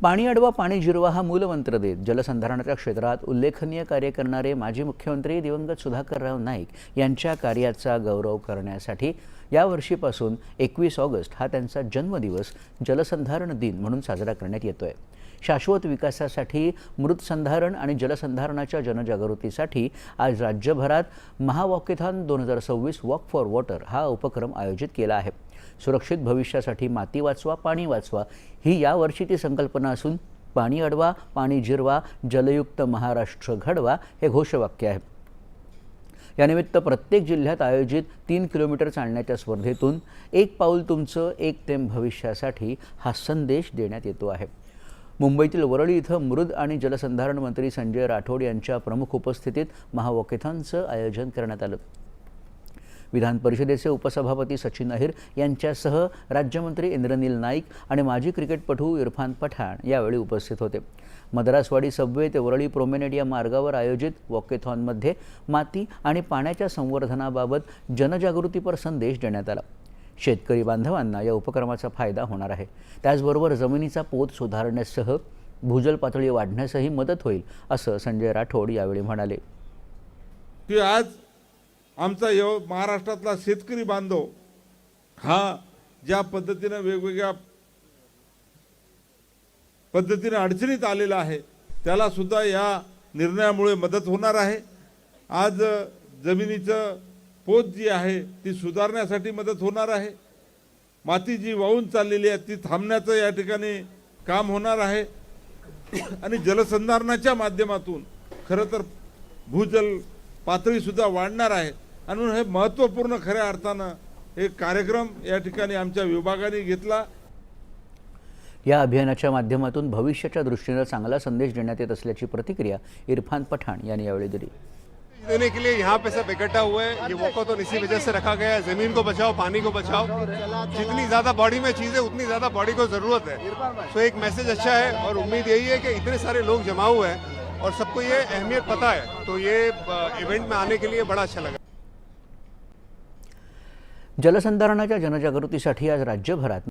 पाणी अडवा पाणी जिरवा हा मूलमंत्र देत जलसंधारणाच्या क्षेत्रात उल्लेखनीय कार्य करणारे माजी मुख्यमंत्री दिवंगत सुधाकरराव नाईक यांच्या कार्याचा गौरव करण्यासाठी यावर्षीपासून 21 ऑगस्ट हा त्यांचा जन्मदिवस जलसंधारण दिन म्हणून साजरा करण्यात येतोय। शाश्वत विकासासाठी मृतसंधारण आणि जलसंधारणाच्या जनजागृतीसाठी आज राज्यभरात महावॉकेथॉन 2026 वॉक फॉर वॉटर हा उपक्रम आयोजित केला आहे। सुरक्षित भविष्यासाठी माती वाचवा पाणी वाचवा ही यावर्षीची संकल्पना असून पाणी अडवा पाणी जिरवा जलयुक्त महाराष्ट्र घडवा हे घोषवाक्य आहे। यानिमित्त प्रत्येक जिल्ह्यात आयोजित 3 किलोमीटर चालण्याच्या स्पर्धेतून एक पाऊल तुमचं एक थेंब भविष्यासाठी हा संदेश देण्यात येतो आहे। मुंबईतील वरळी इथं मृद आणि जलसंधारण मंत्री संजय राठोड यांच्या प्रमुख उपस्थितीत महावॉकेथॉनचं आयोजन करण्यात आलं। विधान परिषदेचे उपसभापती सचिन अहिर यांच्यासह राज्यमंत्री इंद्रनील नाईक आणि माजी क्रिकेटपटू इरफान पठाण यावेळी उपस्थित होते। मद्रासवाडी सबवे ते वरळी प्रोमेनेड या मार्गावर आयोजित वॉकेथॉनमध्ये माती आणि पाण्याच्या संवर्धनाबाबत जनजागृतीपर संदेश देण्यात आला। शेतकरी बांधवांना या उपक्रमाचा फायदा होणार आहे। त्याचबरोबर जमिनीचा पोत सुधारण्यासह भूजल पातळी वाढण्यासही मदत होईल असं संजय राठोड यावेळी म्हणाले। की आज आमचा महाराष्ट्रातला शेतकरी बांधव हा ज्या पद्धतीने वेगवेगळ्या पद्धतीने अडचणीत आलेला आहे त्याला सुद्धा या निर्णयामुळे मदत होणार आहे। आज जमिनीचं पोत जी आहे ती सुधारण्यासाठी मदत होणार आहे। माती जी वाहून चाललेली आहे ती थांबण्याचं या ठिकाणी काम होणार आहे आणि जलसंधारणाच्या माध्यमातून खरं तर भूजल पातळी सुद्धा वाढणार आहे। आणि हे महत्त्वपूर्ण खऱ्या अर्थानं एक कार्यक्रम या ठिकाणी आमच्या विभागाने घेतला। या अभियानाच्या माध्यमातून भविष्याच्या दृष्टीने चांगला संदेश देण्यात येत असल्याची प्रतिक्रिया इरफान पठाण यांनी यावेळी दिली। देने के लिए यहाँ पे सब इकट्ठा हुए हैं। ये वॉकॉथॉन इसी वजह से रखा गया है, जमीन को बचाओ पानी को बचाओ। जितनी ज्यादा बॉडी में चीजें उतनी ज्यादा बॉडी को जरूरत है। तो एक मैसेज अच्छा है और उम्मीद यही है कि इतने सारे लोग जमा हुए हैं और सबको ये अहमियत पता है तो ये इवेंट में आने के लिए बड़ा अच्छा लगा। जलसंधारणाच्या जनजागृतीसाठी आज राज्यभरात